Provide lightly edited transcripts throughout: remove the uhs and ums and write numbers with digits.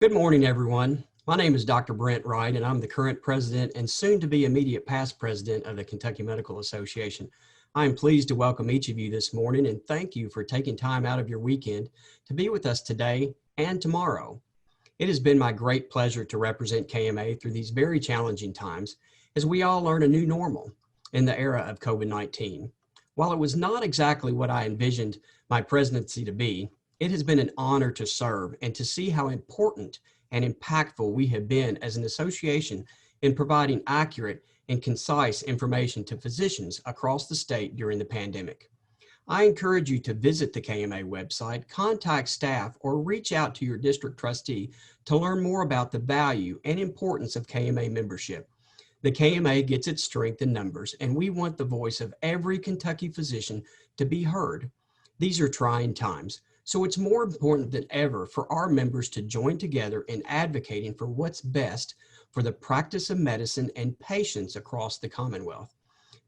Good morning, everyone. My name is Dr. Brent Wright, and I'm the current president and soon to be immediate past president of the Kentucky Medical Association. I am pleased to welcome each of you this morning and thank you for taking time out of your weekend to be with us today and tomorrow. It has been my great pleasure to represent KMA through these very challenging times as we all learn a new normal in the era of COVID-19. While it was not exactly what I envisioned my presidency to be, it has been an honor to serve and to see how important and impactful we have been as an association in providing accurate and concise information to physicians across the state during the pandemic. I encourage you to visit the KMA website, contact staff, or reach out to your district trustee to learn more about the value and importance of KMA membership. The KMA gets its strength in numbers, and we want the voice of every Kentucky physician to be heard. These are trying times, so it's more important than ever for our members to join together in advocating for what's best for the practice of medicine and patients across the Commonwealth.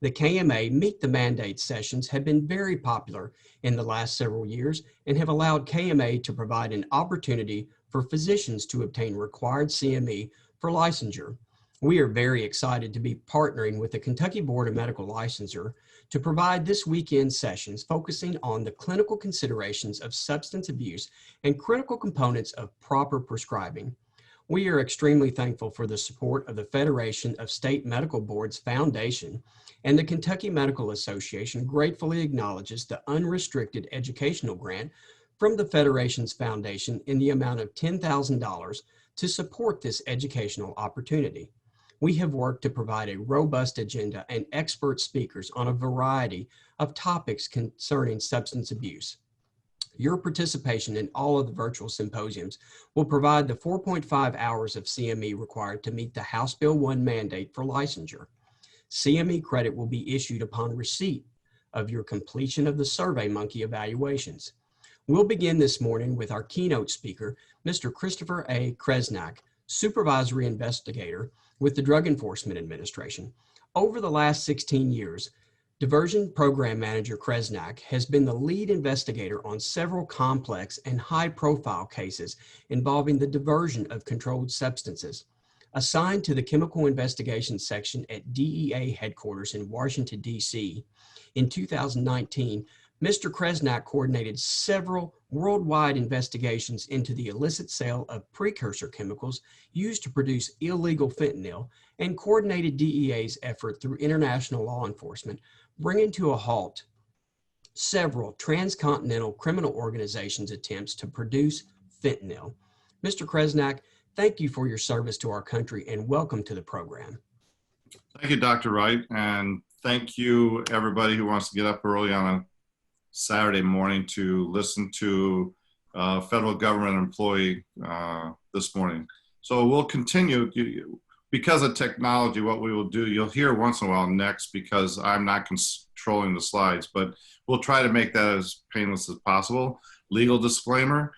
The KMA Meet the Mandate sessions have been very popular in the last several years and have allowed KMA to provide an opportunity for physicians to obtain required CME for licensure. We are very excited to be partnering with the Kentucky Board of Medical Licensure to provide this weekend sessions focusing on the clinical considerations of substance abuse and critical components of proper prescribing. We are extremely thankful for the support of the Federation of State Medical Boards Foundation, and the Kentucky Medical Association gratefully acknowledges the unrestricted educational grant from the Federation's foundation in the amount of $10,000 to support this educational opportunity. We have worked to provide a robust agenda and expert speakers on a variety of topics concerning substance abuse. Your participation in all of the virtual symposiums will provide the 4.5 hours of CME required to meet the House Bill 1 mandate for licensure. CME credit will be issued upon receipt of your completion of the SurveyMonkey evaluations. We'll begin this morning with our keynote speaker, Mr. Christopher A. Kresnak, Supervisory Investigator with the Drug Enforcement Administration. Over the last 16 years, Diversion Program Manager Kresnak has been the lead investigator on several complex and high-profile cases involving the diversion of controlled substances. Assigned to the Chemical Investigations Section at DEA headquarters in Washington, D.C. in 2019, Mr. Kresnak coordinated several worldwide investigations into the illicit sale of precursor chemicals used to produce illegal fentanyl and coordinated DEA's effort through international law enforcement, bringing to a halt several transcontinental criminal organizations' attempts to produce fentanyl. Mr. Kresnak, thank you for your service to our country and welcome to the program. Thank you, Dr. Wright, and thank you everybody who wants to get up early on a Saturday morning to listen to a federal government employee this morning. So we'll continue. Because of technology, what we will do, you'll hear once in a while next because I'm not controlling the slides, but we'll try to make that as painless as possible. Legal disclaimer,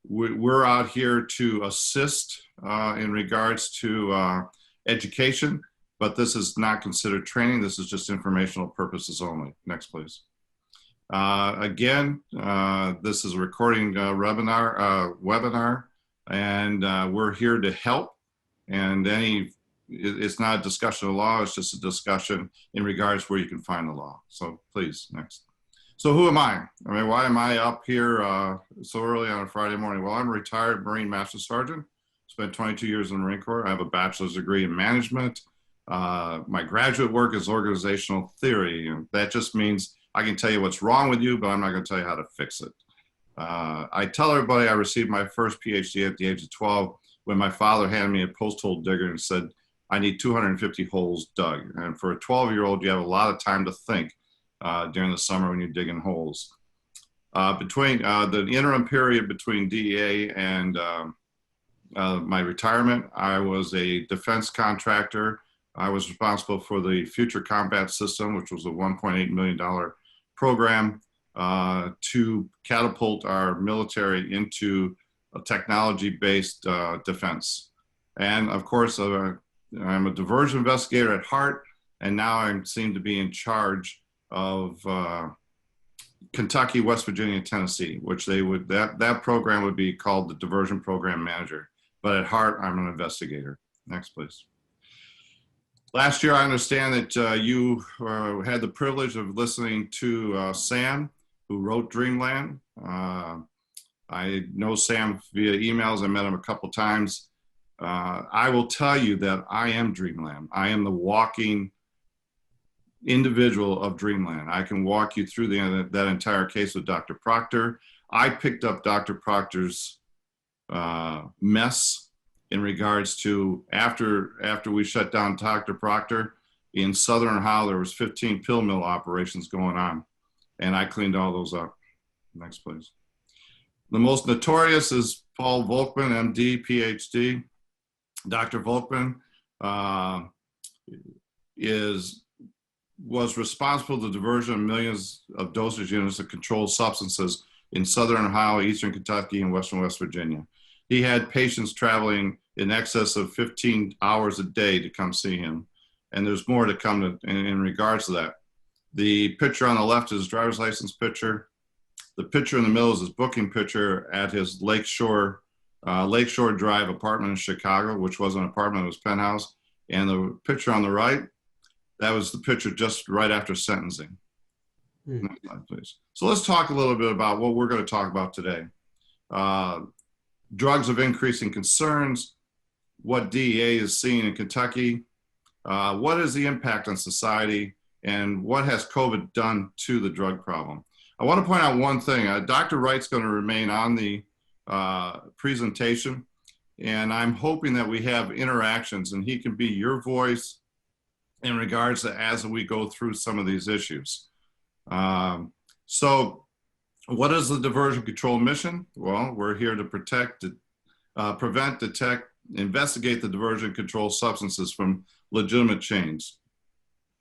we're out here to assist in regards to education, but this is not considered training. This is just informational purposes only. Next, please. Again, this is a recording webinar, and we're here to help. And it's not a discussion of law, it's just a discussion in regards where you can find the law. So please, next. So who am I? I mean, why am I up here so early on a Friday morning? Well, I'm a retired Marine Master Sergeant, spent 22 years in the Marine Corps. I have a bachelor's degree in management. My graduate work is organizational theory, and that just means I can tell you what's wrong with you, but I'm not going to tell you how to fix it. I tell everybody I received my first PhD at the age of 12 when my father handed me a post hole digger and said, I need 250 holes dug. And for a 12-year-old, you have a lot of time to think during the summer when you're digging holes. Between the interim period between DEA and my retirement, I was a defense contractor. I was responsible for the Future Combat System, which was a $1.8 million program to catapult our military into a technology-based defense. And of course, I'm a diversion investigator at heart, and now I seem to be in charge of Kentucky, West Virginia, and Tennessee, which they would, that program would be called the Diversion Program Manager. But at heart, I'm an investigator. Next, please. Last year, I understand that you had the privilege of listening to Sam, who wrote Dreamland. I know Sam via emails. I met him a couple times. I will tell you that I am Dreamland. I am the walking individual of Dreamland. I can walk you through that entire case with Dr. Proctor. I picked up Dr. Proctor's mess in regards to after we shut down Dr. Proctor in Southern Ohio, there was 15 pill mill operations going on, and I cleaned all those up. Next, please. The most notorious is Paul Volkman, MD, PhD. Dr. Volkman was responsible for the diversion of millions of dosage units of controlled substances in Southern Ohio, Eastern Kentucky, and Western West Virginia. He had patients traveling in excess of 15 hours a day to come see him. And there's more to come in regards to that. The picture on the left is his driver's license picture. The picture in the middle is his booking picture at his Lakeshore Drive apartment in Chicago, which was an apartment, it was penthouse. And the picture on the right, that was the picture just right after sentencing. Next slide, please. So let's talk a little bit about what we're going to talk about today. Drugs of increasing concerns, what DEA is seeing in Kentucky, what is the impact on society, and what has COVID done to the drug problem. I want to point out one thing. Dr. Wright's going to remain on the presentation, and I'm hoping that we have interactions and he can be your voice in regards to as we go through some of these issues. So what is the diversion control mission? Well, we're here to protect, prevent, detect, investigate the diversion control substances from legitimate chains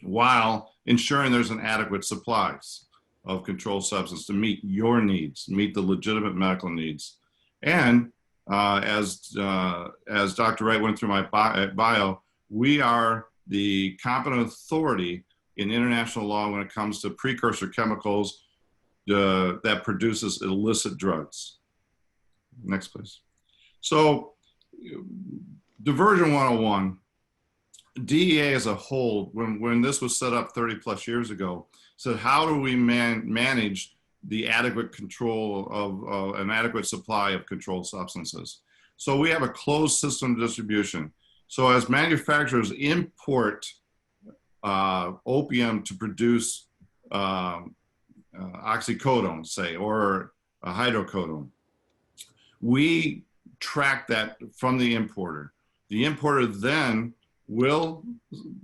while ensuring there's an adequate supplies of controlled substance to meet your needs, meet the legitimate medical needs. And as Dr. Wright went through my bio, we are the competent authority in international law when it comes to precursor chemicals that produces illicit drugs. Next, please. So, Diversion 101, DEA as a whole, when this was set up 30 plus years ago, said how do we manage the adequate control of an adequate supply of controlled substances? So we have a closed system distribution. So as manufacturers import opium to produce oxycodone, say, or hydrocodone, we track that from the importer. The importer then will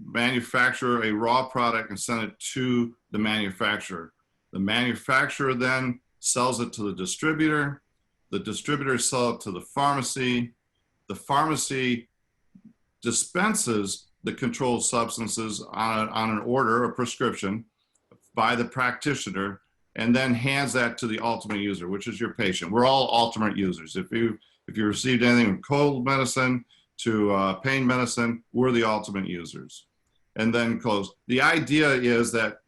manufacture a raw product and send it to the manufacturer. The manufacturer then sells it to the distributor. The distributor sells it to the pharmacy. The pharmacy dispenses the controlled substances on an order, a prescription, by the practitioner, and then hands that to the ultimate user, which is your patient. We're all ultimate users. If you received anything from cold medicine to pain medicine, we're the ultimate users. And then close. The idea is that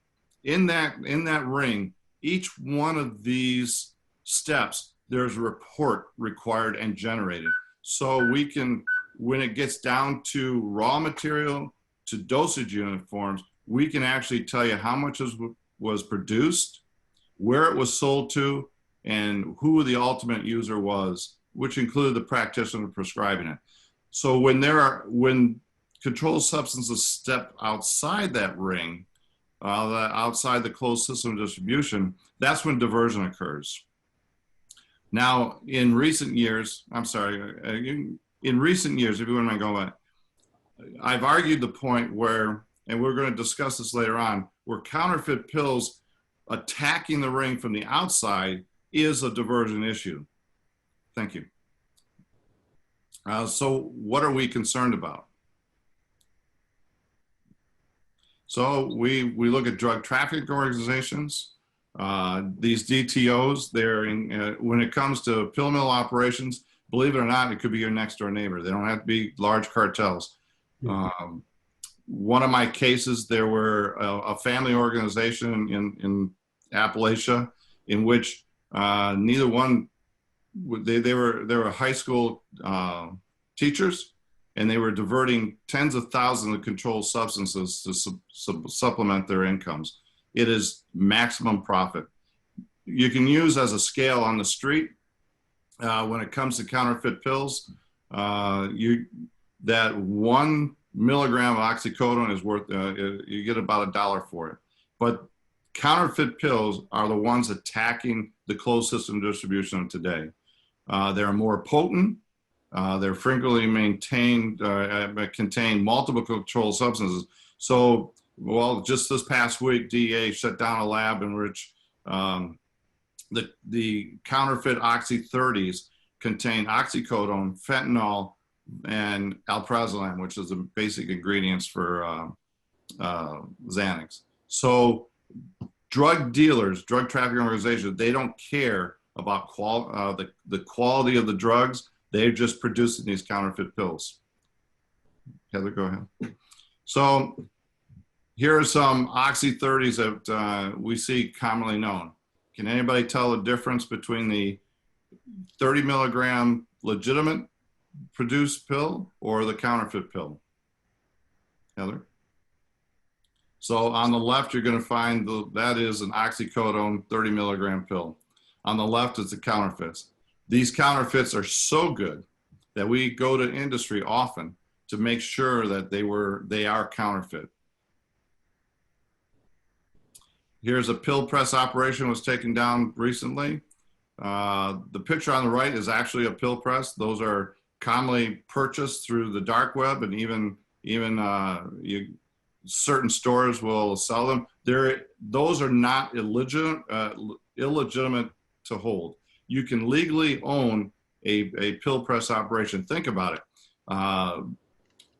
in that ring, each one of these steps, there's a report required and generated. So we can, when it gets down to raw material to dosage unit forms, we can actually tell you how much was produced, where it was sold to, and who the ultimate user was, which included the practitioner prescribing it. So when controlled substances step outside that ring, outside the closed system of distribution, that's when diversion occurs. Now, in recent years, if you wouldn't mind going back, I've argued the point where, and we're going to discuss this later on, where counterfeit pills attacking the ring from the outside is a diversion issue. Thank you. So what are we concerned about? So we look at drug trafficking organizations, these DTOs, when it comes to pill mill operations, believe it or not, it could be your next door neighbor. They don't have to be large cartels. One of my cases, there were a family organization in Appalachia in which neither one, they were high school teachers, and they were diverting tens of thousands of controlled substances to supplement their incomes. It is maximum profit. You can use as a scale on the street when it comes to counterfeit pills. That 1 milligram of oxycodone is worth, you get about $1 for it. But counterfeit pills are the ones attacking the closed system distribution of today. They're more potent. They're frequently contain multiple controlled substances. So, well, just this past week, DEA shut down a lab in which the counterfeit Oxy 30s contain oxycodone, fentanyl, and alprazolam, which is the basic ingredients for Xanax. So drug dealers, drug trafficking organizations, they don't care about the quality of the drugs. They're just producing these counterfeit pills. Heather, go ahead. So here are some Oxy 30s that we see commonly known. Can anybody tell the difference between the 30 milligram legitimate produced pill or the counterfeit pill? Heather? So on the left, you're going to find that is an oxycodone 30 milligram pill. On the left is the counterfeits. These counterfeits are so good that we go to industry often to make sure that they are counterfeit. Here's a pill press operation was taken down recently. The picture on the right is actually a pill press. Those are commonly purchased through the dark web, and even certain stores will sell them. Those are not illegitimate to hold. You can legally own a pill press operation. Think about it.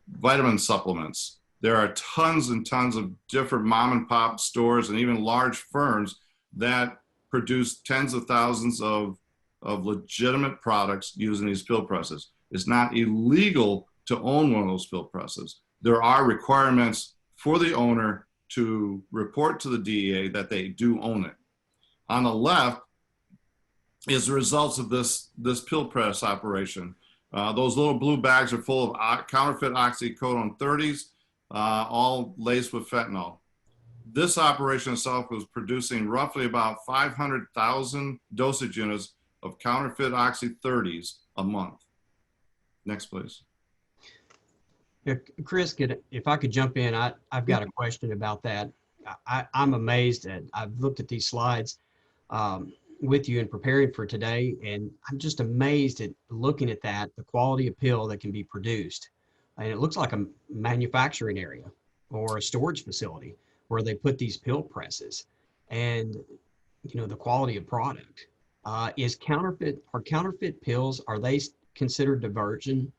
Vitamin supplements. There are tons and tons of different mom and pop stores and even large firms that produce tens of thousands of legitimate products using these pill presses. It's not illegal to own one of those pill presses. There are requirements for the owner to report to the DEA that they do own it. On the left is the results of this pill press operation. Those little blue bags are full of counterfeit oxycodone 30s, all laced with fentanyl. This operation itself was producing roughly about 500,000 dosage units of counterfeit Oxy 30s a month. Next, please. Yeah, Chris, if I could jump in, I've got a question about that. I'm amazed I've looked at these slides with you in preparing for today, and I'm just amazed at looking at the quality of pill that can be produced. And it looks like a manufacturing area or a storage facility where they put these pill presses, and the quality of product is counterfeit. Are counterfeit pills, are they considered diversion?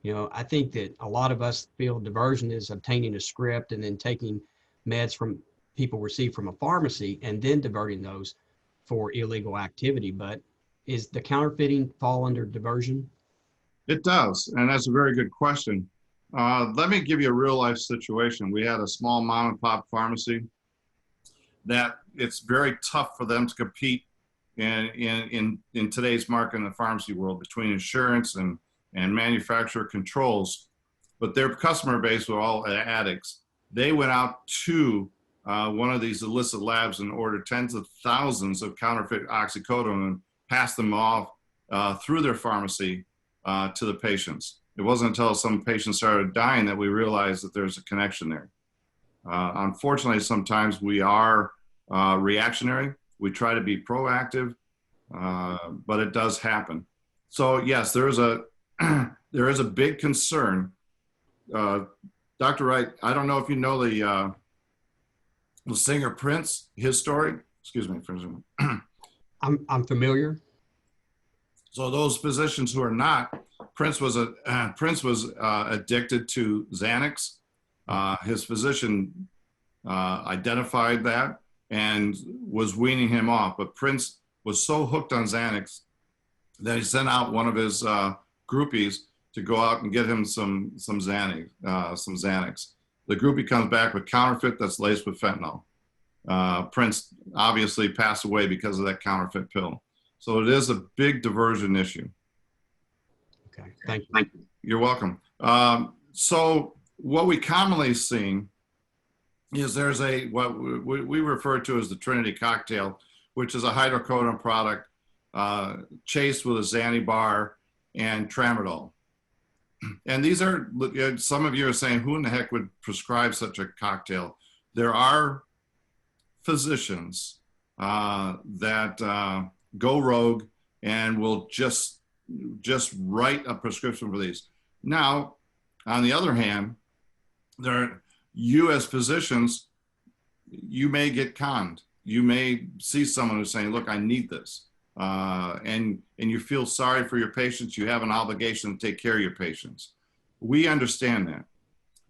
I think that a lot of us feel diversion is obtaining a script and then taking meds from people received from a pharmacy and then diverting those for illegal activity. But is the counterfeiting fall under diversion? It does, and that's a very good question. Let me give you a real life situation. We had a small mom and pop pharmacy that it's very tough for them to compete in today's market in the pharmacy world between insurance and manufacturer controls, but their customer base were all addicts. They went out to one of these illicit labs and ordered tens of thousands of counterfeit oxycodone and passed them off through their pharmacy to the patients. It wasn't until some patients started dying that we realized that there's a connection there. Unfortunately, sometimes we are reactionary. We try to be proactive, but it does happen. So yes, there is a big concern. Dr. Wright, I don't know if you know the singer Prince, his story. Excuse me for a second. I'm familiar. So those physicians who are not, Prince was addicted to Xanax. His physician identified that and was weaning him off. But Prince was so hooked on Xanax that he sent out one of his groupies to go out and get him some Xanax. The groupie comes back with counterfeit that's laced with fentanyl. Prince obviously passed away because of that counterfeit pill. So it is a big diversion issue. Okay, thank you. You're welcome. So what we commonly see is there's what we refer to as the Trinity cocktail, which is a hydrocodone product chased with a Xanabar and tramadol. And these are, some of you are saying, who in the heck would prescribe such a cocktail? There are physicians that go rogue and will just write a prescription for these. Now, on the other hand, you as physicians, you may get conned. You may see someone who's saying, look, I need this. And you feel sorry for your patients. You have an obligation to take care of your patients. We understand that.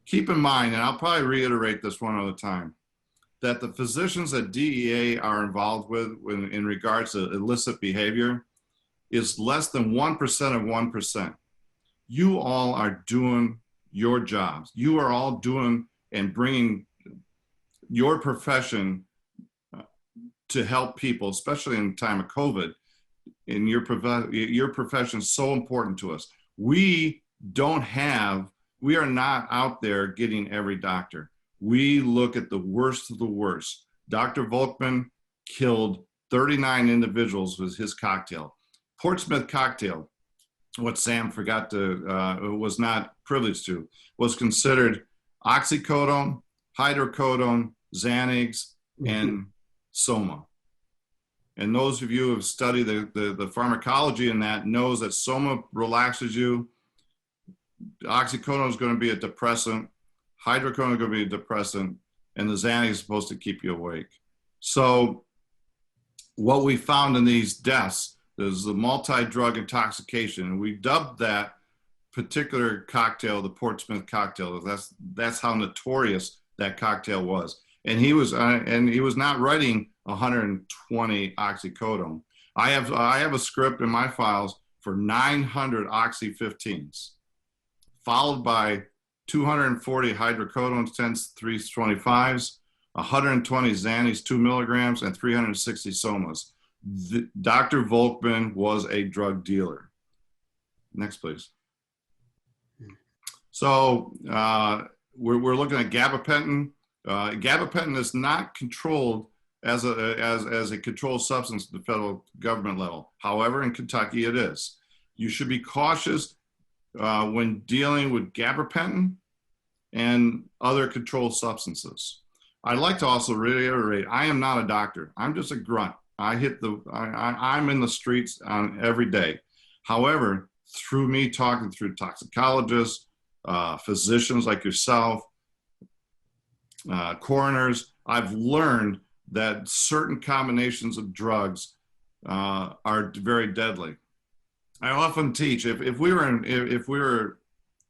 Keep in mind, and I'll probably reiterate this one other time, that the physicians that DEA are involved with in regards to illicit behavior is less than 1% of 1%. You all are doing your jobs. You are all doing and bringing your profession to help people, especially in time of COVID. And your profession is so important to us. We are not out there getting every doctor. We look at the worst of the worst. Dr. Volkman killed 39 individuals with his cocktail. Portsmouth cocktail, what Sam forgot to, was not privileged to, was considered oxycodone, hydrocodone, Xanax, and Soma. And those of you who have studied the pharmacology in that knows that Soma relaxes you. Oxycodone is going to be a depressant. Hydrocodone is going to be a depressant. And the Xanax is supposed to keep you awake. So what we found in these deaths is the multi-drug intoxication. And we dubbed that particular cocktail the Portsmouth cocktail. That's how notorious that cocktail was. And he was not writing 120 oxycodone. I have a script in my files for 900 oxy 15s, followed by 240 hydrocodone 325s, 120 Xanax 2 milligrams, and 360 Somas. Dr. Volkman was a drug dealer. Next, please. So we're looking at gabapentin. Gabapentin is not controlled as a controlled substance at the federal government level. However, in Kentucky, it is. You should be cautious when dealing with gabapentin and other controlled substances. I'd like to also reiterate, I am not a doctor. I'm just a grunt. I'm in the streets every day. However, through me talking through toxicologists, physicians like yourself, coroners, I've learned that certain combinations of drugs are very deadly. I often teach, if we were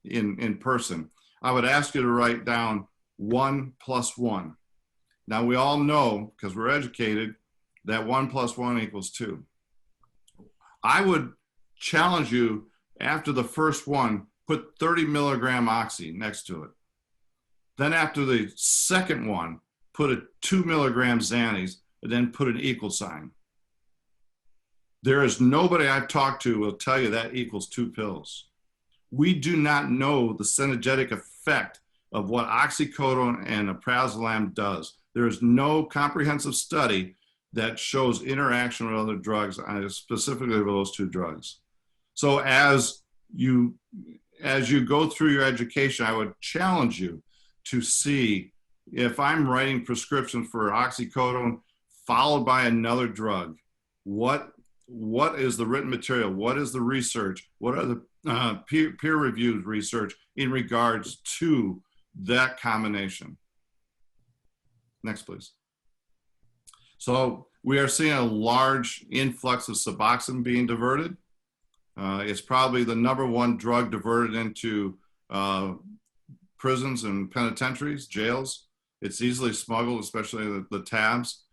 in person, I would ask you to write down 1 + 1. Now we all know, because we're educated, that 1 + 1 = 2. I would challenge you, after the first one, put 30 milligram oxy next to it. Then after the second one, put a 2 milligram Xanax, and then put an equal sign. There is nobody I've talked to will tell you that equals 2 pills. We do not know the synergetic effect of what oxycodone and alprazolam does. There is no comprehensive study that shows interaction with other drugs, specifically with those 2 drugs. So as you go through your education, I would challenge you to see, if I'm writing prescriptions for oxycodone followed by another drug, what is the written material? What is the research? What are the peer-reviewed research in regards to that combination? Next, please. So we are seeing a large influx of Suboxone being diverted. It's probably the #1 drug diverted into prisons and penitentiaries, jails. It's easily smuggled, especially the tabs.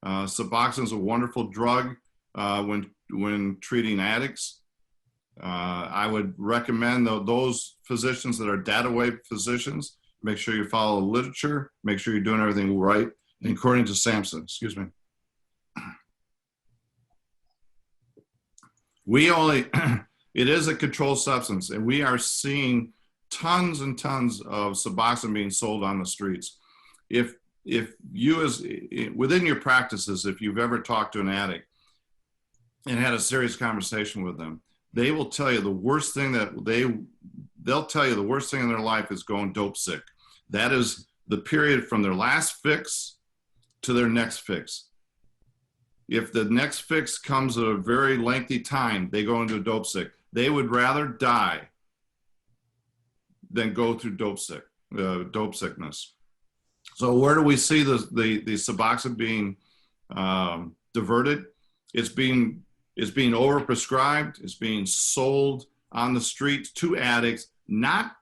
Suboxone is a wonderful drug when treating addicts. I would recommend those physicians that are data wave physicians, make sure you follow the literature, make sure you're doing everything right, according to Sampson, excuse me. We only, it is a controlled substance, and we are seeing tons and tons of Suboxone being sold on the streets. If you, as within your practices, if you've ever talked to an addict and had a serious conversation with them, they will tell you the worst thing that they'll tell you the worst thing in their life is going dope sick. That is the period from their last fix to their next fix. If the next fix comes at a very lengthy time, they go into a dope sick. They would rather die than go through dope sickness. So where do we see the Suboxone being diverted? It's being overprescribed. It's being sold on the streets to addicts, not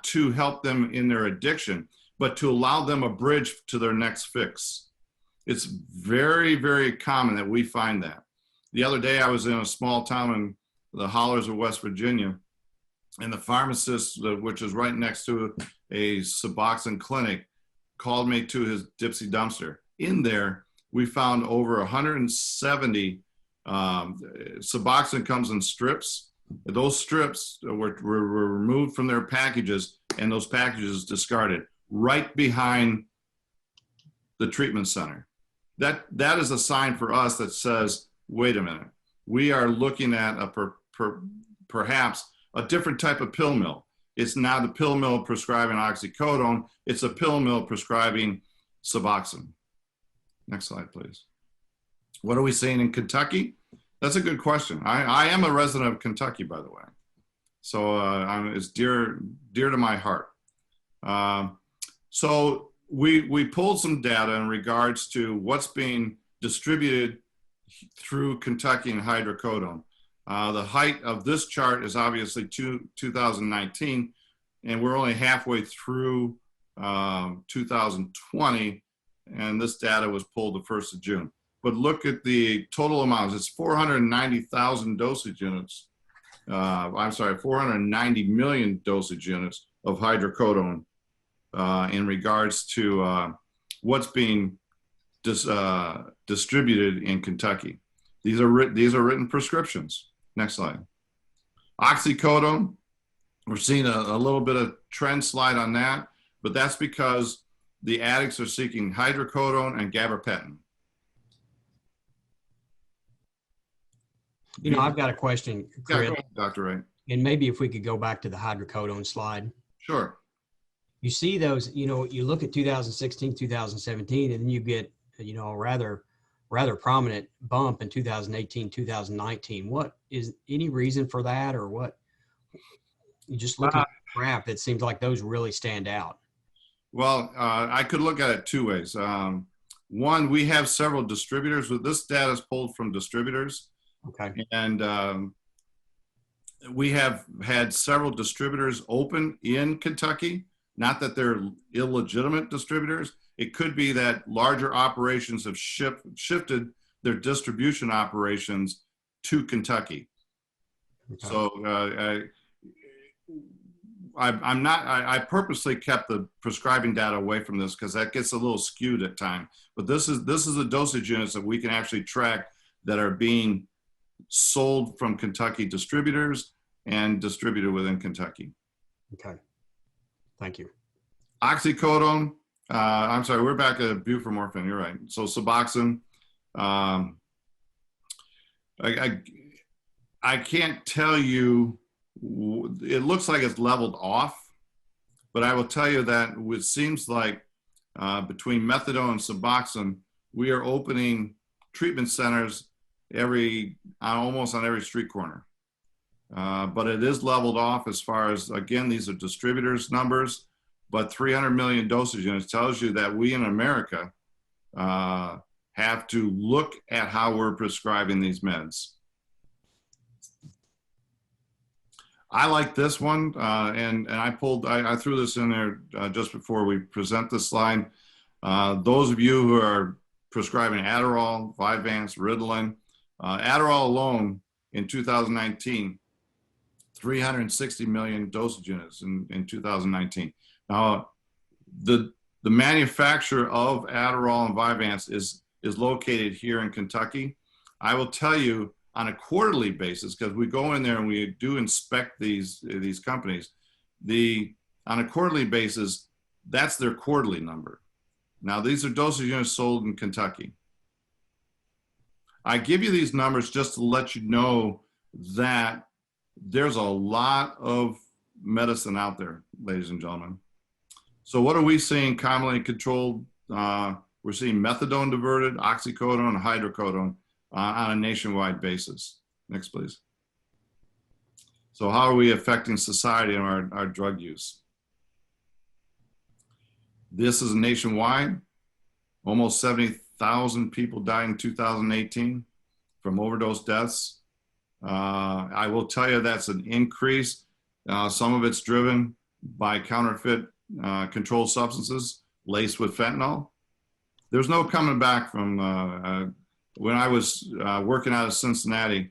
to help them in their addiction, but to allow them a bridge to their next fix. It's very, very common that we find that. The other day I was in a small town in the hollers of West Virginia, and the pharmacist, which is right next to a Suboxone clinic, called me to his Dipsy dumpster. In there, we found over 170 Suboxone comes in strips. Those strips were removed from their packages, and those packages discarded right behind the treatment center. That is a sign for us that says, wait a minute, we are looking at perhaps a different type of pill mill. It's not a pill mill prescribing oxycodone, it's a pill mill prescribing Suboxone. Next slide, please. What are we seeing in Kentucky? That's a good question. I am a resident of Kentucky, by the way. So it's dear to my heart. So we pulled some data in regards to what's being distributed through Kentucky and hydrocodone. The height of this chart is obviously 2019, and we're only halfway through 2020, and this data was pulled the 1st of June. But look at the total amounts. It's 490,000 dosage units. 490 million dosage units of hydrocodone in regards to what's being distributed in Kentucky. These are written prescriptions. Next slide. Oxycodone, we're seeing a little bit of trend slide on that, but that's because the addicts are seeking hydrocodone and gabapentin. You know, I've got a question, Chris. Yeah, go ahead, Dr. Ray. And maybe if we could go back to the hydrocodone slide. Sure. You see those, you know, you look at 2016, 2017, and then you get, you know, a rather prominent bump in 2018, 2019. What is any reason for that, or what? You just look at the graph, it seems like those really stand out. Well, I could look at it two ways. One, we have several distributors. This data is pulled from distributors. Okay. And we have had several distributors open in Kentucky. Not that they're illegitimate distributors. It could be that larger operations have shifted their distribution operations to Kentucky. Okay. So I purposely kept the prescribing data away from this because that gets a little skewed at times. But this is the dosage units that we can actually track that are being sold from Kentucky distributors and distributed within Kentucky. Okay. Thank you. Oxycodone, I'm sorry, we're back at buprenorphine, you're right. So Suboxone, I can't tell you, it looks like it's leveled off, but I will tell you that it seems like between methadone and Suboxone, we are opening treatment centers almost on every street corner. But it is leveled off as far as, again, these are distributors' numbers, but 300 million dosage units tells you that we in America have to look at how we're prescribing these meds. I like this one, and I threw this in there just before we present this slide. Those of you who are prescribing Adderall, Vyvanse, Ritalin, Adderall alone in 2019, 360 million dosage units in 2019. Now, the The manufacturer of Adderall and Vyvanse is located here in Kentucky. I will tell you on a quarterly basis, because we go in there and we do inspect these companies, on a quarterly basis, that's their quarterly number. Now, these are dosage units sold in Kentucky. I give you these numbers just to let you know that there's a lot of medicine out there, ladies and gentlemen. So what are we seeing commonly controlled? We're seeing methadone diverted, oxycodone, and hydrocodone on a nationwide basis. Next, please. So how are we affecting society and our drug use? This is nationwide. Almost 70,000 people died in 2018 from overdose deaths. I will tell you that's an increase. Some of it's driven by counterfeit controlled substances laced with fentanyl. There's no coming back from when I was working out of Cincinnati.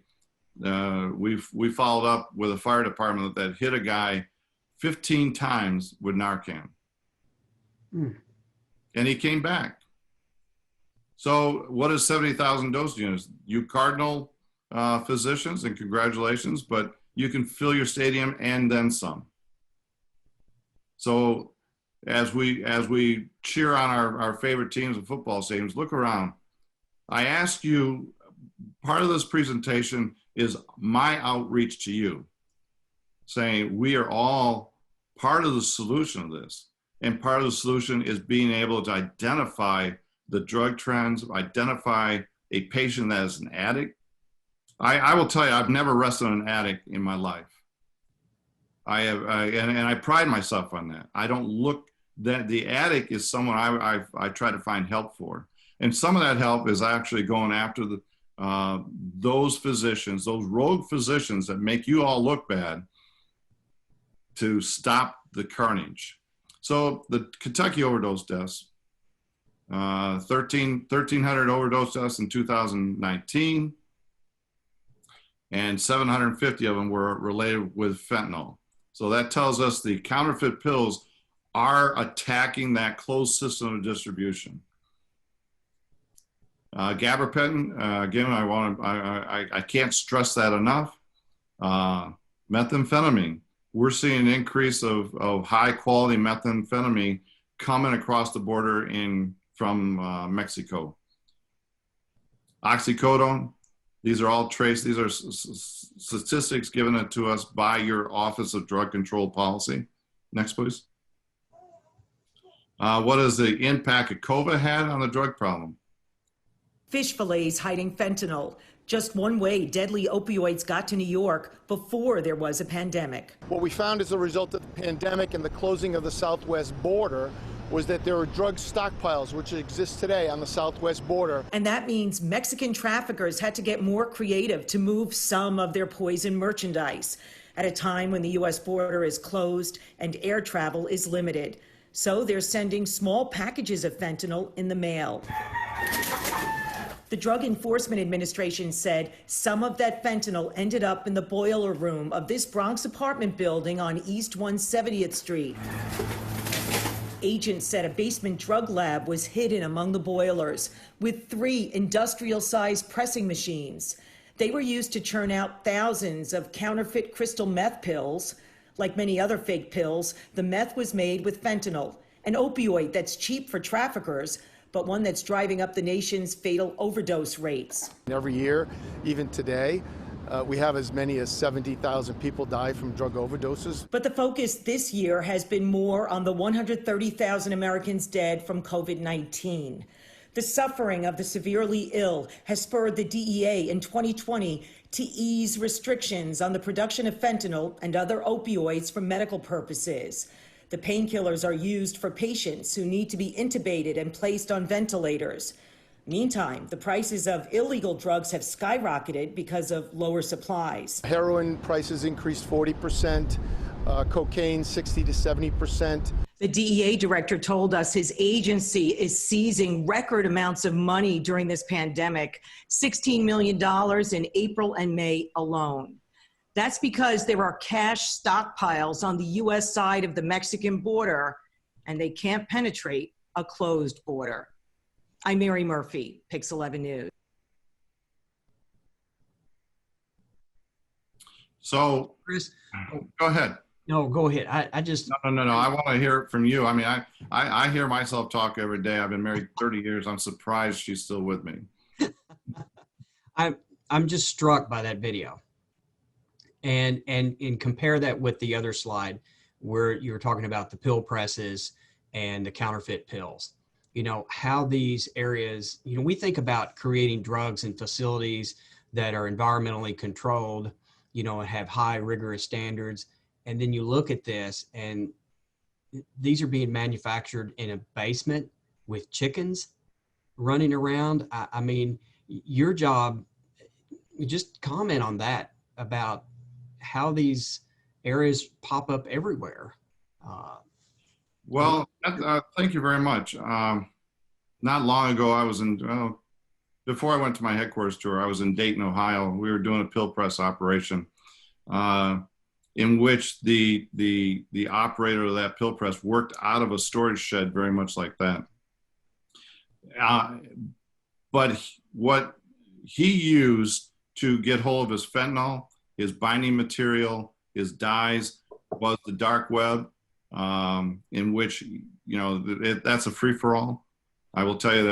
We followed up with a fire department that hit a guy 15 times with Narcan. And he came back. So what is 70,000 dosage units? You cardinal physicians, and congratulations, but you can fill your stadium and then some. So as we cheer on our favorite teams and football stadiums, look around. I ask you, part of this presentation is my outreach to you, saying we are all part of the solution of this. And part of the solution is being able to identify the drug trends, identify a patient that is an addict. I will tell you, I've never arrested an addict in my life. And I pride myself on that. I don't look, that the addict is someone I try to find help for. And some of that help is actually going after those physicians, those rogue physicians that make you all look bad, to stop the carnage. So the Kentucky overdose deaths, 1,300 overdose deaths in 2019, and 750 of them were related with fentanyl. So that tells us the counterfeit pills are attacking that closed system of distribution. Gabapentin, again, I can't stress that enough. Methamphetamine, we're seeing an increase of high quality methamphetamine coming across the border from Mexico. Oxycodone, these are all traced. These are statistics given to us by your Office of Drug Control Policy. Next, please. What is the impact that COVID had on the drug problem? Fish fillets hiding fentanyl. Just one way deadly opioids got to New York before there was a pandemic. What we found as a result of the pandemic and the closing of the southwest border was that there are drug stockpiles which exist today on the southwest border. And that means Mexican traffickers had to get more creative to move some of their poison merchandise at a time when the U.S. border is closed and air travel is limited. So they're sending small packages of fentanyl in the mail. The Drug Enforcement Administration said some of that fentanyl ended up in the boiler room of this Bronx apartment building on East 170th Street. Agents said a basement drug lab was hidden among the boilers with 3 industrial-sized pressing machines. They were used to churn out thousands of counterfeit crystal meth pills. Like many other fake pills, the meth was made with fentanyl, an opioid that's cheap for traffickers, but one that's driving up the nation's fatal overdose rates. Every year, even today, we have as many as 70,000 people die from drug overdoses. But the focus this year has been more on the 130,000 Americans dead from COVID-19. The suffering of the severely ill has spurred the DEA in 2020 to ease restrictions on the production of fentanyl and other opioids for medical purposes. The painkillers are used for patients who need to be intubated and placed on ventilators. Meantime, the prices of illegal drugs have skyrocketed because of lower supplies. Heroin prices increased 40%, cocaine 60 to 70%. The DEA director told us his agency is seizing record amounts of money during this pandemic, $16 million in April and May alone. That's because there are cash stockpiles on the U.S. side of the Mexican border, and they can't penetrate a closed border. I'm Mary Murphy, Pix 11 News. So, Chris, go ahead. no, go ahead. I just, No. I want to hear it from you. I mean, I hear myself talk every day. I've been married 30 years. I'm surprised she's still with me. I'm just struck by that video, and compare that with the other slide where you were talking about the pill presses and the counterfeit pills. You know, how these areas, you know, we think about creating drugs in facilities that are environmentally controlled, you know, and have high rigorous standards. And then you look at this, and these are being manufactured in a basement with chickens running around. I mean, your job, just comment on that, about how these areas pop up everywhere. Well, thank you very much. Not long ago, I was in, before I went to my headquarters tour, I was in Dayton, Ohio. We were doing a pill press operation in which the operator of that pill press worked out of a storage shed, very much like that. But what he used to get hold of his fentanyl, his binding material, his dyes, was the dark web, in which, you know, that's a free-for-all. I will tell you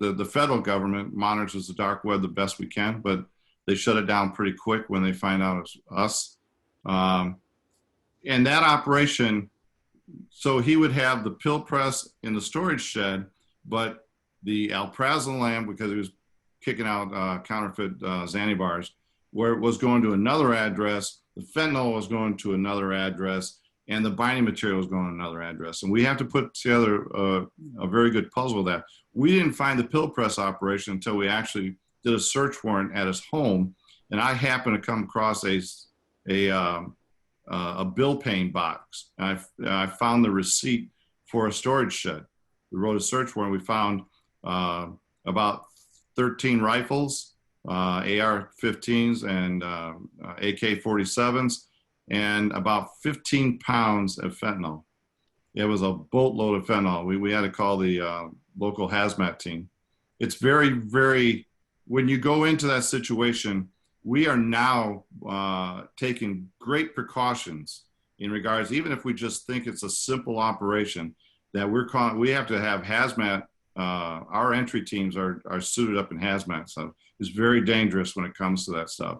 that the federal government monitors the dark web the best we can, but they shut it down pretty quick when they find out it's us. And that operation, so he would have the pill press in the storage shed, but the alprazolam, because he was kicking out counterfeit Xanny bars, where it was going to another address, the fentanyl was going to another address, and the binding material was going to another address. And we have to put together a very good puzzle with that. We didn't find the pill press operation until we actually did a search warrant at his home, and I happened to come across a bill paying box. And I found the receipt for a storage shed. We wrote a search warrant. We found about 13 rifles, AR-15s and AK-47s, and about 15 pounds of fentanyl. It was a boatload of fentanyl. We had to call the local hazmat team. It's very, very, when you go into that situation, we are now taking great precautions in regards, even if we just think it's a simple operation, that we have to have hazmat. Our entry teams are suited up in hazmat, so it's very dangerous when it comes to that stuff.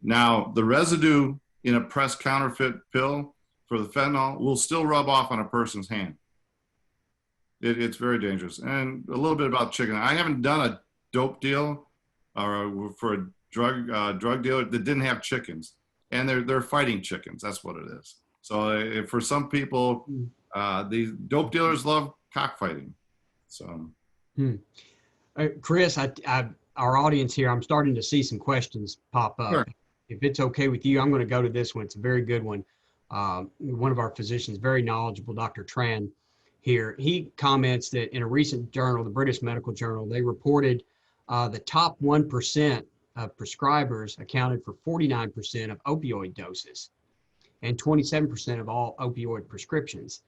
Now, the residue in a pressed counterfeit pill for the fentanyl will still rub off on a person's hand. It's very dangerous. And a little bit about chicken. I haven't done a dope deal or for a drug dealer that didn't have chickens, and they're fighting chickens. That's what it is. So for some people, these dope dealers love cockfighting. So, Chris, our audience here, I'm starting to see some questions pop up. Sure. If it's okay with you, I'm going to go to this one. It's a very good one. One of our physicians, very knowledgeable, Dr. Tran here, he comments that in a recent journal, the British Medical Journal, they reported the top 1% of prescribers accounted for 49% of opioid doses and 27% of all opioid prescriptions.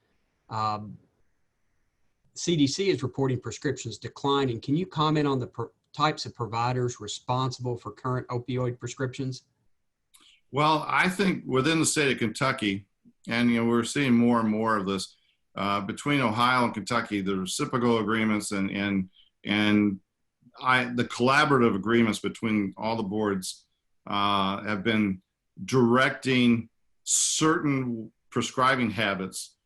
CDC is reporting prescriptions declining. Can you comment on the types of providers responsible for current opioid prescriptions? Well, I think within the state of Kentucky, and you know, we're seeing more and more of this between Ohio and Kentucky, the reciprocal agreements and the collaborative agreements between all the boards have been directing certain prescribing habits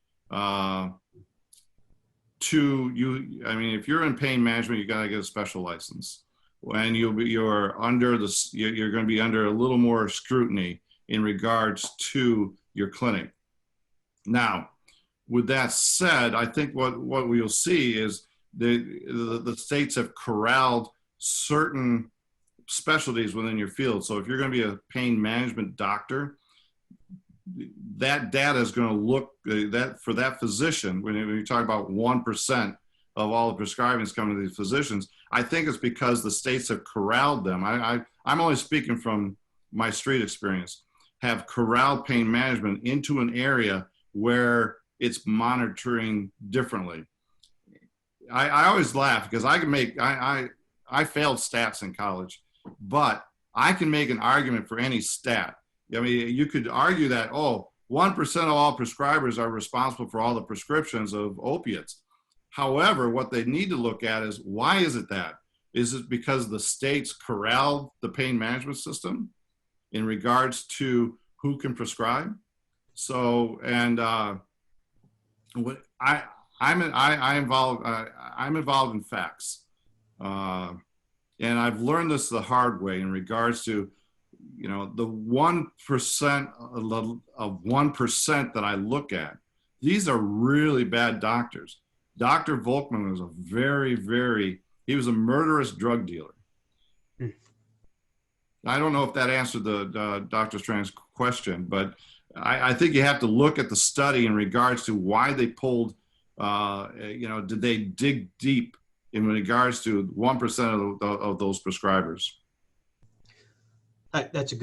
to you. I mean, if you're in pain management, you got to get a special license. When you're going to be under a little more scrutiny in regards to your clinic. Now, with that said, I think what we'll see is the states have corralled certain specialties within your field. So if you're going to be a pain management doctor, that data is going to look that for that physician, when you talk about 1% of all the prescribing is coming to these physicians, I think it's because the states have corralled them. I'm only speaking from my street experience, have corralled pain management into an area where it's monitoring differently. I always laugh because I failed stats in college, but I can make an argument for any stat. I mean, you could argue that, 1% of all prescribers are responsible for all the prescriptions of opiates. However, what they need to look at is, why is it that? Is it because the states corral the pain management system in regards to who can prescribe? So, and I'm involved in facts, and I've learned this the hard way in regards to, the 1% of 1% that I look at. These are really bad doctors. Dr. Volkman was he was a murderous drug dealer. I don't know if that answered the Dr. Strand's question, but I think you have to look at the study in regards to why they pulled, did they dig deep in regards to 1% of those prescribers? That's a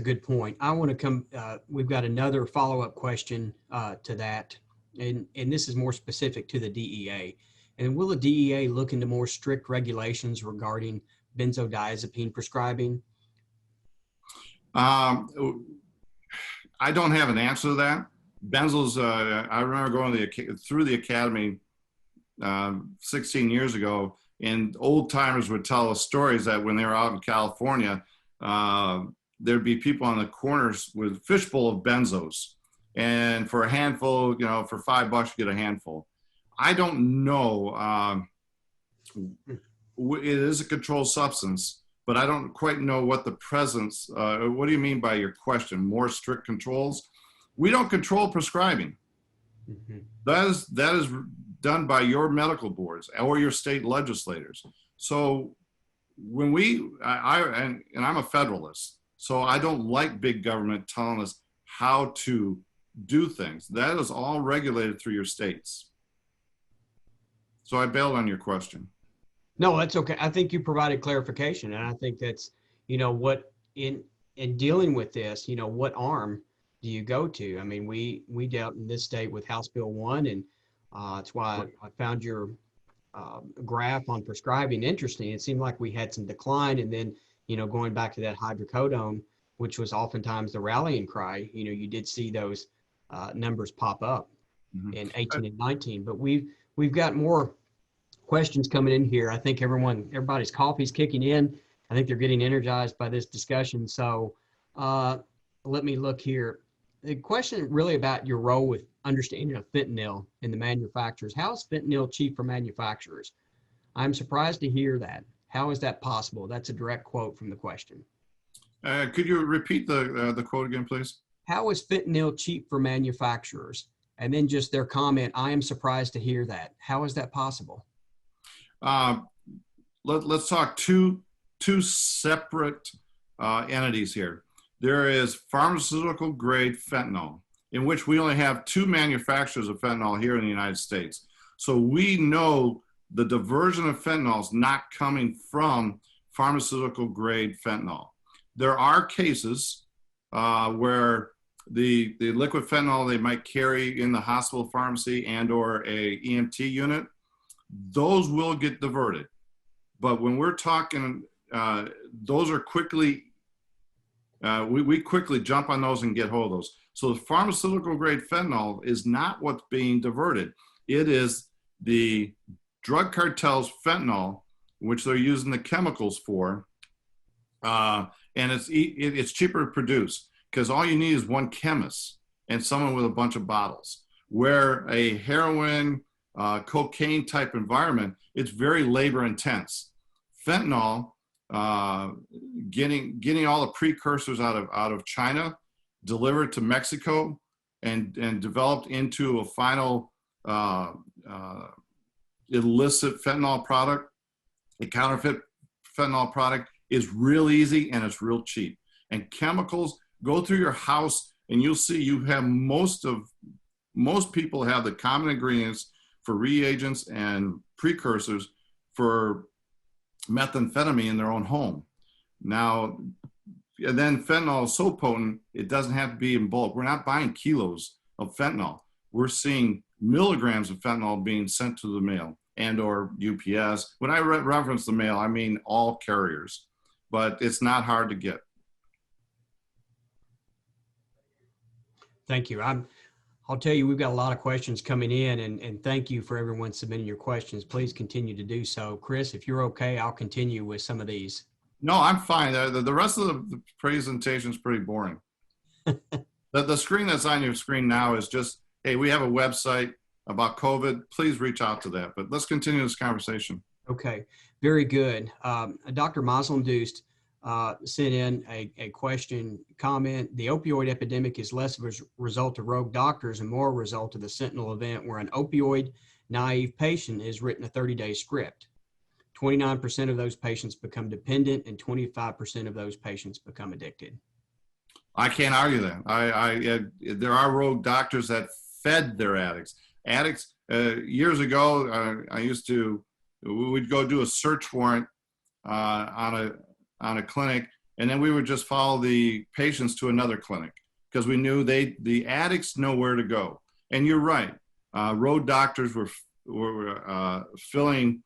good point. I want to come, we've got another follow-up question to that, and this is more specific to the DEA. And will the DEA look into more strict regulations regarding benzodiazepine prescribing? I don't have an answer to that. Benzos, I remember going through the academy 16 years ago, and old timers would tell us stories that when they were out in California, there'd be people on the corners with a fishbowl of benzos, and for a handful, for $5 you get a handful. I don't know. It is a controlled substance, but I don't quite know what the presence, what do you mean by your question? More strict controls? We don't control prescribing. Mm-hmm. That is done by your medical boards or your state legislators. So when I'm a federalist, so I don't like big government telling us how to do things. That is all regulated through your states. So I bailed on your question. No, that's okay. I think you provided clarification, and I think that's, what in dealing with this, what arm do you go to? I mean, we dealt in this state with House Bill 1, and that's why I found your graph on prescribing interesting. It seemed like we had some decline, and then, going back to that hydrocodone, which was oftentimes the rallying cry, you did see those numbers pop up in 18 and 19, but we've got more questions coming in here. I think everybody's coffee's kicking in. I think they're getting energized by this discussion. So let me look here. The question really about your role with understanding of fentanyl in the manufacturers. How is fentanyl cheap for manufacturers? I'm surprised to hear that. How is that possible? That's a direct quote from the question. Could you repeat the quote again, please? How is fentanyl cheap for manufacturers? And then just their comment, I am surprised to hear that. How is that possible? Let's talk two separate entities here. There is pharmaceutical grade fentanyl, in which we only have 2 manufacturers of fentanyl here in the United States. So we know the diversion of fentanyl is not coming from pharmaceutical grade fentanyl. There are cases where the liquid fentanyl they might carry in the hospital pharmacy and or a EMT unit, those will get diverted. But when we're talking, those are quickly, we quickly jump on those and get hold of those. So the pharmaceutical grade fentanyl is not what's being diverted. It is the drug cartels' fentanyl, which they're using the chemicals for, and it's cheaper to produce because all you need is one chemist and someone with a bunch of bottles. Where a heroin, cocaine type environment, it's very labor intense. Fentanyl, getting all the precursors out of China, delivered to Mexico, and developed into a final illicit fentanyl product, a counterfeit fentanyl product, is real easy and it's real cheap. And chemicals, go through your house and you'll see you have most people have the common ingredients for reagents and precursors for methamphetamine in their own home. Now, and then fentanyl is so potent, it doesn't have to be in bulk. We're not buying kilos of fentanyl. We're seeing milligrams of fentanyl being sent to the mail. and or UPS. When I reference the mail, I mean all carriers, but it's not hard to get. Thank you. I'll tell you, we've got a lot of questions coming in, and thank you for everyone submitting your questions. Please continue to do so. Chris, if you're okay, I'll continue with some of these. No, I'm fine. The rest of the presentation is pretty boring. The screen that's on your screen now is just, hey, we have a website about COVID. Please reach out to that. But let's continue this conversation. Okay, very good. Dr. Moslem Doost sent in a question, comment. The opioid epidemic is less of a result of rogue doctors and more a result of the Sentinel event where an opioid naive patient is written a 30-day script. 29% of those patients become dependent and 25% of those patients become addicted. I can't argue that. There are rogue doctors that fed their addicts. Addicts, years ago, we would go do a search warrant on a clinic, and then we would just follow the patients to another clinic because we knew the addicts know where to go. And you're right, rogue doctors were filling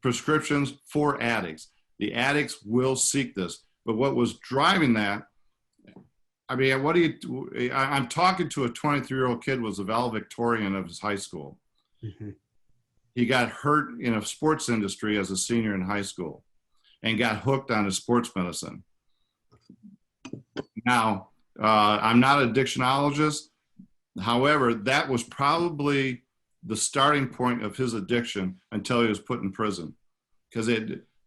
prescriptions for addicts. The addicts will seek this. But what was driving that, I mean, I'm talking to a 23-year-old kid who was a valedictorian of his high school. Mm-hmm. He got hurt in a sports industry as a senior in high school and got hooked on his sports medicine. Now, I'm not an addictionologist. However, that was probably the starting point of his addiction until he was put in prison, because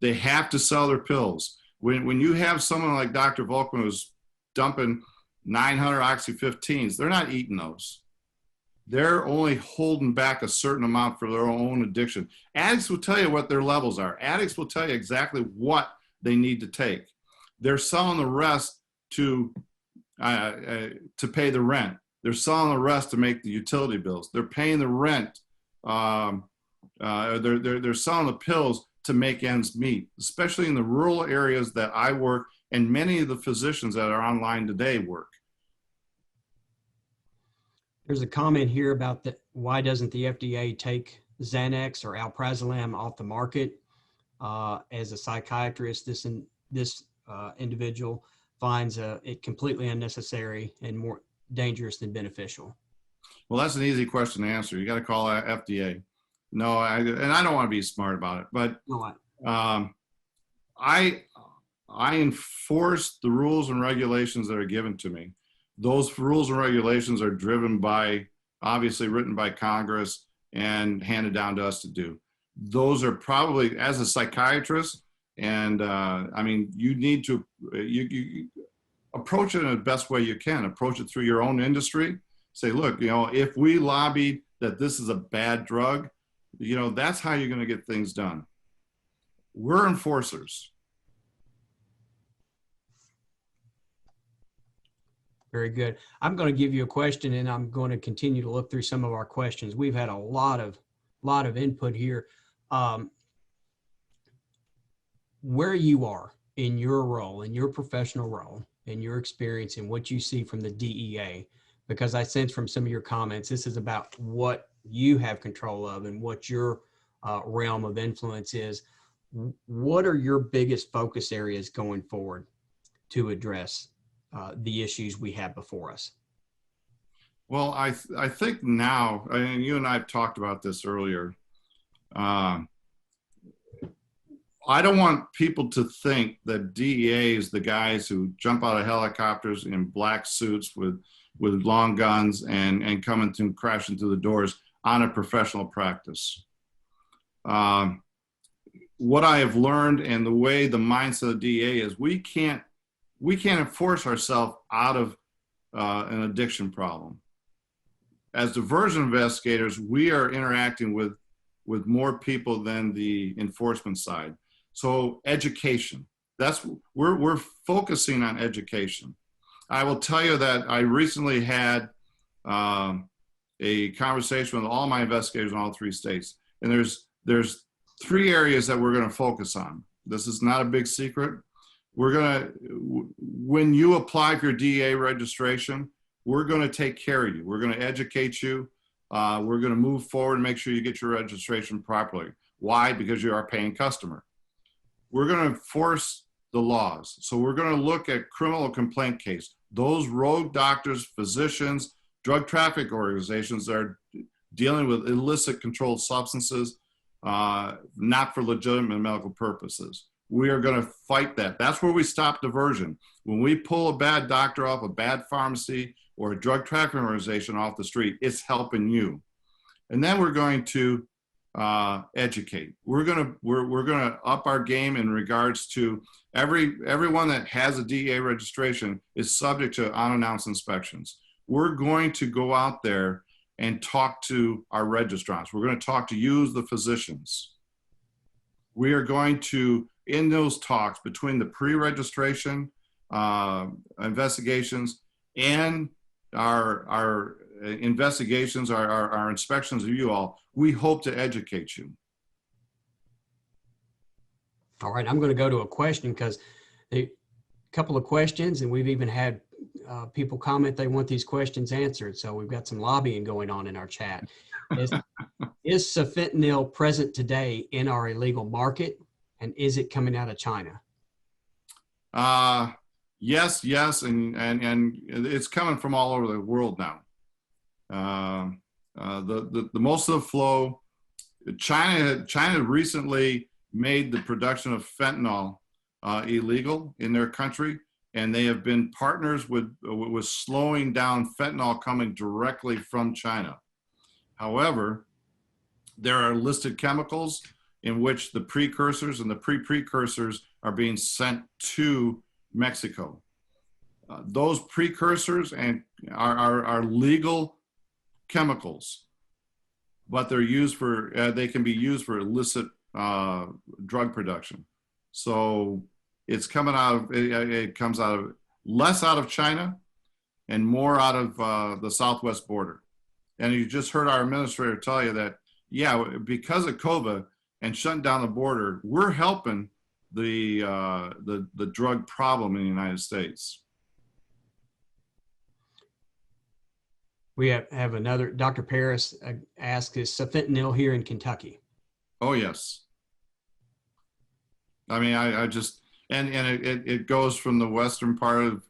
they have to sell their pills. When you have someone like Dr. Volkman who's dumping 900 oxy-15s, they're not eating those. They're only holding back a certain amount for their own addiction. Addicts will tell you what their levels are. Addicts will tell you exactly what they need to take. They're selling the rest to pay the rent. They're selling the rest to make the utility bills. They're paying the rent. They're selling the pills to make ends meet, especially in the rural areas that I work and many of the physicians that are online today work. There's a comment here about why doesn't the FDA take Xanax or alprazolam off the market? As a psychiatrist, this individual finds it completely unnecessary and more dangerous than beneficial. Well, that's an easy question to answer. You got to call FDA. No, and I don't want to be smart about it, but I enforce the rules and regulations that are given to me. Those rules and regulations are driven by, obviously written by Congress and handed down to us to do. Those are probably, as a psychiatrist, and I mean, you need to you approach it in the best way you can. Approach it through your own industry. Say, look, if we lobbied that this is a bad drug, that's how you're going to get things done. We're enforcers. Very good. I'm going to give you a question, and I'm going to continue to look through some of our questions. We've had a lot of input here. Where you are in your role, in your professional role, in your experience, and what you see from the DEA, because I sense from some of your comments, this is about what you have control of and what your realm of influence is. What are your biggest focus areas going forward to address the issues we have before us? Well, I think now, and you and I have talked about this earlier, I don't want people to think that DEA is the guys who jump out of helicopters in black suits with long guns and coming to crashing through the doors on a professional practice. What I have learned and the way the mindset of the DEA is, we can't enforce ourselves out of an addiction problem. As diversion investigators, we are interacting with more people than the enforcement side. So education, we're focusing on education. I will tell you that I recently had a conversation with all my investigators in all 3 states, and there's 3 areas that we're going to focus on. This is not a big secret. When you apply for your DEA registration, we're going to take care of you. We're going to educate you we're going to move forward and make sure you get your registration properly. Why? Because you are a paying customer. We're going to enforce the laws. So we're going to look at criminal complaint case. Those rogue doctors, physicians, drug traffic organizations that are dealing with illicit controlled substances, not for legitimate medical purposes. We are going to fight that. That's where we stop diversion. When we pull a bad doctor off a bad pharmacy or a drug trafficking organization off the street, it's helping you. And then we're going to educate. We're gonna up our game in regards to everyone that has a DEA registration is subject to unannounced inspections. We're going to go out there and talk to our registrants. We're going to talk to you as the physicians. We are going to, in those talks between the pre-registration investigations and our investigations, our inspections of you all, we hope to educate you. All right, I'm going to go to a question because a couple of questions, and we've even had people comment they want these questions answered. So we've got some lobbying going on in our chat. Is fentanyl present today in our illegal market, and is it coming out of China? Yes, and it's coming from all over the world now. The most of the flow, China recently made the production of fentanyl illegal in their country, and they have been partners with slowing down fentanyl coming directly from China. However, there are listed chemicals in which the precursors and the pre-precursors are being sent to Mexico. Those precursors are legal chemicals, but they're used for they can be used for illicit drug production. So it's coming out of it comes out of less out of China and more out of the southwest border. And you just heard our administrator tell you that, yeah, because of COVID and shutting down the border, we're helping the drug problem in the United States. We have another, Dr. Paris asks, is fentanyl here in Kentucky? Oh, yes. I mean, I just, and it goes from the western part of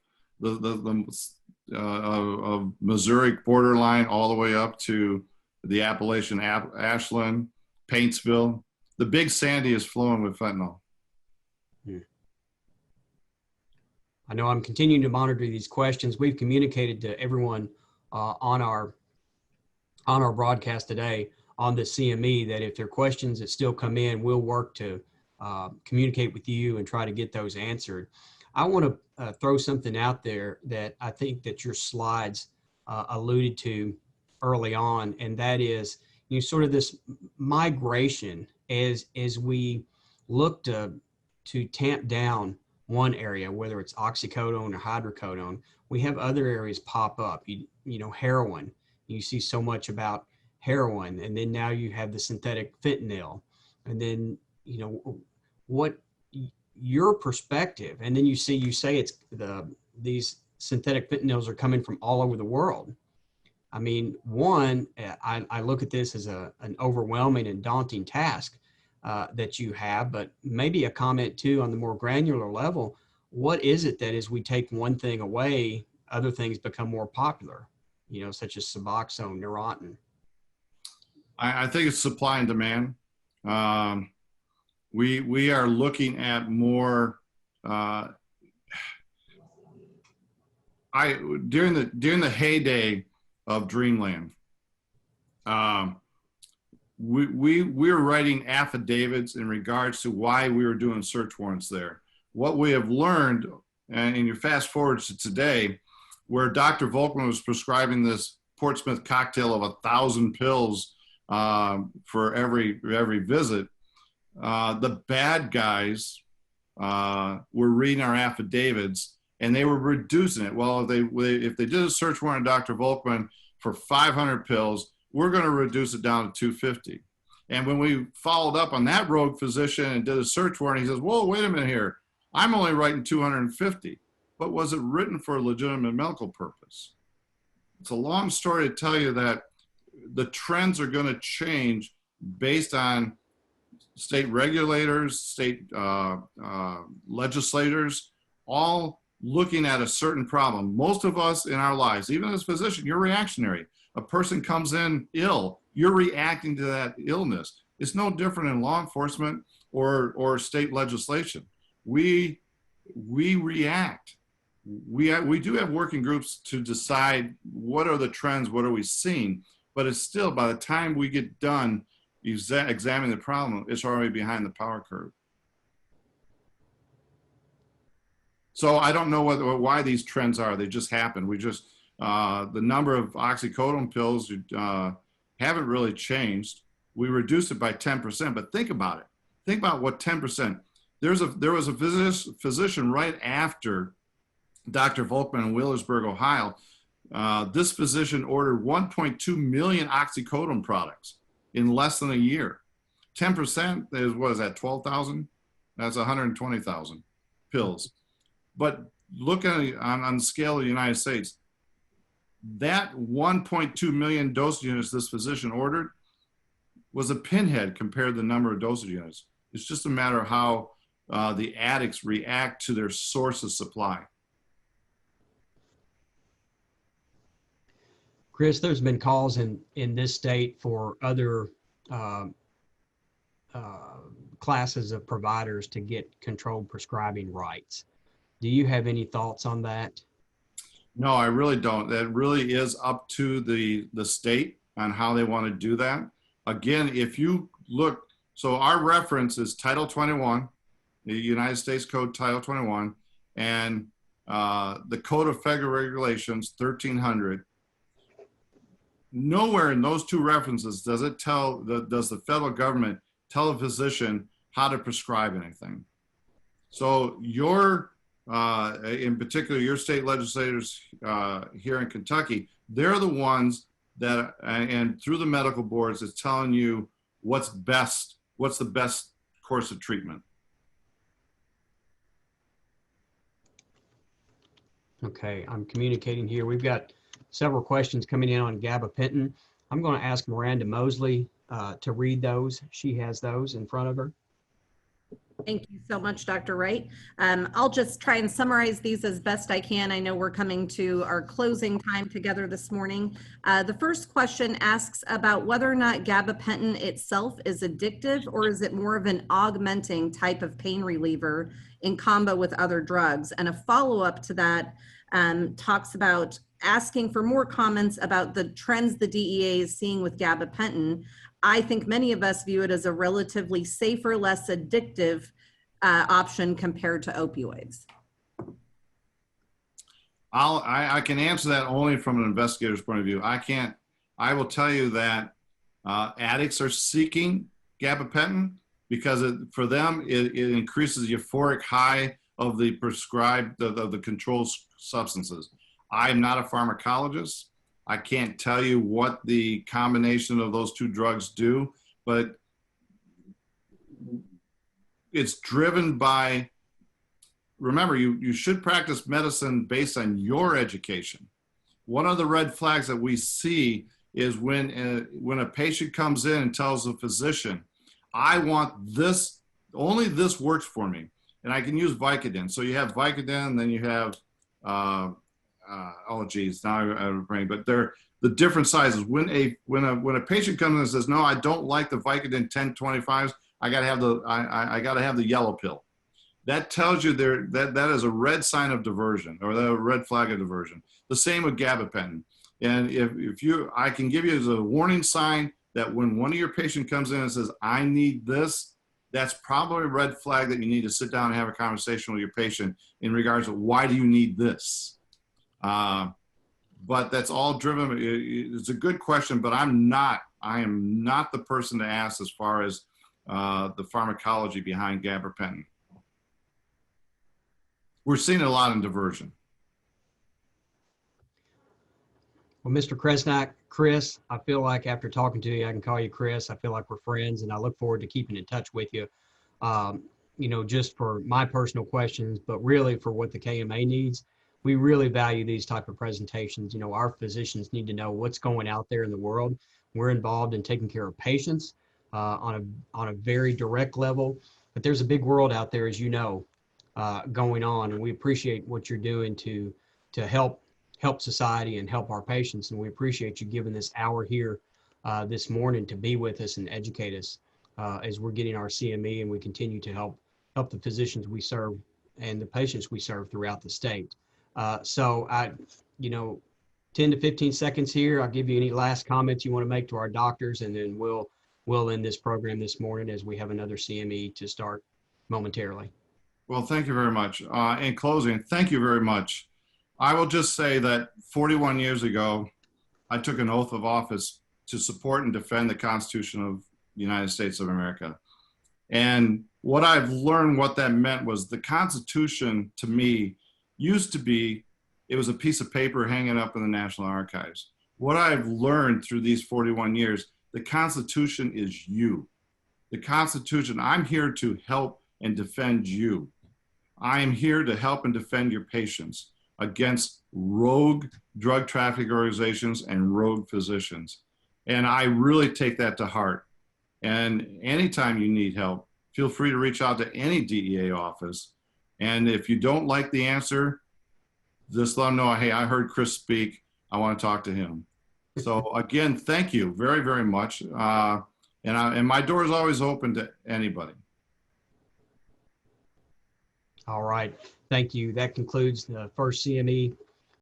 of Missouri borderline all the way up to the Appalachian Ashland, Paintsville. The Big Sandy is flowing with fentanyl. I know I'm continuing to monitor these questions. We've communicated to everyone on our broadcast today on the CME that if there are questions that still come in, we'll work to communicate with you and try to get those answered. I want to throw something out there that I think that your slides alluded to early on, and that is sort of this migration as we look to tamp down one area, whether it's oxycodone or hydrocodone. We have other areas pop up. Heroin. You see so much about heroin, and then now you have the synthetic fentanyl, and then what your perspective, and then you say it's these synthetic fentanyls are coming from all over the world. I mean, one, I look at this as an overwhelming and daunting task that you have, but maybe a comment too on the more granular level. What is it that as we take one thing away, other things become more popular, such as Suboxone, Neurontin? I think it's supply and demand. We are looking at more. During the heyday of Dreamland, we were writing affidavits in regards to why we were doing search warrants there. What we have learned, and you fast forward to today, where Dr. Volkman was prescribing this Portsmouth cocktail of 1,000 pills for every visit, the bad guys were reading our affidavits and they were reducing it. Well, if they did a search warrant on Dr. Volkman for 500 pills, we're going to reduce it down to 250. And when we followed up on that rogue physician and did a search warrant, he says, whoa, wait a minute here. I'm only writing 250. But was it written for a legitimate medical purpose? It's a long story to tell you that the trends are going to change based on state regulators, state legislators, all looking at a certain problem. Most of us in our lives, even as a physician, you're reactionary. A person comes in ill, you're reacting to that illness. It's no different in law enforcement or state legislation. We react. We do have working groups to decide what are the trends, what are we seeing, but it's still, by the time we get done examining the problem, it's already behind the power curve. So I don't know why these trends are. They just happen. We just, the number of oxycodone pills haven't really changed. We reduced it by 10%, but think about it. Think about what 10%. There was a physician right after Dr. Volkman in Wheelersburg, Ohio. This physician ordered 1.2 million oxycodone products in less than a year. 10% is, what is that, 12,000? That's 120,000 pills. But look at it on the scale of the United States. That 1.2 million dosage units this physician ordered was a pinhead compared to the number of dosage units. It's just a matter of how the addicts react to their source of supply. Chris, there's been calls in this state for other classes of providers to get controlled prescribing rights. Do you have any thoughts on that? No, I really don't. That really is up to the state on how they want to do that. Again, if you look, so our reference is Title 21, the United States Code Title 21, and the Code of Federal Regulations 1300. Nowhere in those two references does the federal government tell a physician how to prescribe anything. So in particular, your state legislators here in Kentucky, they're the ones that, and through the medical boards, is telling you what's the best course of treatment. Okay, I'm communicating here. We've got several questions coming in on gabapentin. I'm going to ask Miranda Mosley to read those. She has those in front of her. Thank you so much, Dr. Wright. I'll just try and summarize these as best I can. I know we're coming to our closing time together this morning. The first question asks about whether or not gabapentin itself is addictive, or is it more of an augmenting type of pain reliever in combo with other drugs? And a follow-up to that talks about asking for more comments about the trends the DEA is seeing with gabapentin. I think many of us view it as a relatively safer, less addictive option compared to opioids. I can answer that only from an investigator's point of view. I will tell you that addicts are seeking gabapentin because for them, it increases the euphoric high of the prescribed, of the controlled substances. I'm not a pharmacologist. I can't tell you what the combination of those two drugs do, but it's driven by, remember, you should practice medicine based on your education. One of the red flags that we see is when a patient comes in and tells a physician, I want this, only this works for me, and I can use Vicodin. So you have Vicodin, and then you have, oh geez, now I'm brain, but they're the different sizes. When a patient comes in and says, no, I don't like the Vicodin 1025s, I gotta have the yellow pill. That tells you that is a red sign of diversion, or a red flag of diversion. The same with gabapentin. And I can give you as a warning sign that when one of your patients comes in and says, I need this, that's probably a red flag that you need to sit down and have a conversation with your patient in regards to why do you need this? But that's all driven. It's a good question, but I am not the person to ask as far as the pharmacology behind gabapentin. We're seeing it a lot in diversion. Well, Mr. Kresnak, Chris, I feel like after talking to you, I can call you Chris. I feel like we're friends, and I look forward to keeping in touch with you, just for my personal questions, but really for what the KMA needs. We really value these type of presentations. Our physicians need to know what's going out there in the world. We're involved in taking care of patients on a very direct level, but there's a big world out there, as you know, going on, and we appreciate what you're doing to help society and help our patients. And we appreciate you giving this hour here this morning to be with us and educate us as we're getting our CME and we continue to help the physicians we serve and the patients we serve throughout the state. So 10 to 15 seconds here. I'll give you any last comments you want to make to our doctors, and then we'll end this program this morning as we have another CME to start momentarily. Well, thank you very much. In closing, thank you very much. I will just say that 41 years ago, I took an oath of office to support and defend the Constitution of the United States of America. And what I've learned, what that meant was the Constitution to me used to be, it was a piece of paper hanging up in the National Archives. What I've learned through these 41 years, the Constitution is you. The Constitution, I'm here to help and defend you. I am here to help and defend your patients against rogue drug trafficking organizations and rogue physicians. And I really take that to heart. And anytime you need help, feel free to reach out to any DEA office. And if you don't like the answer, just let them know, hey, I heard Chris speak. I want to talk to him. So again, thank you very, very much. And my door is always open to anybody. All right. Thank you. That concludes the first CME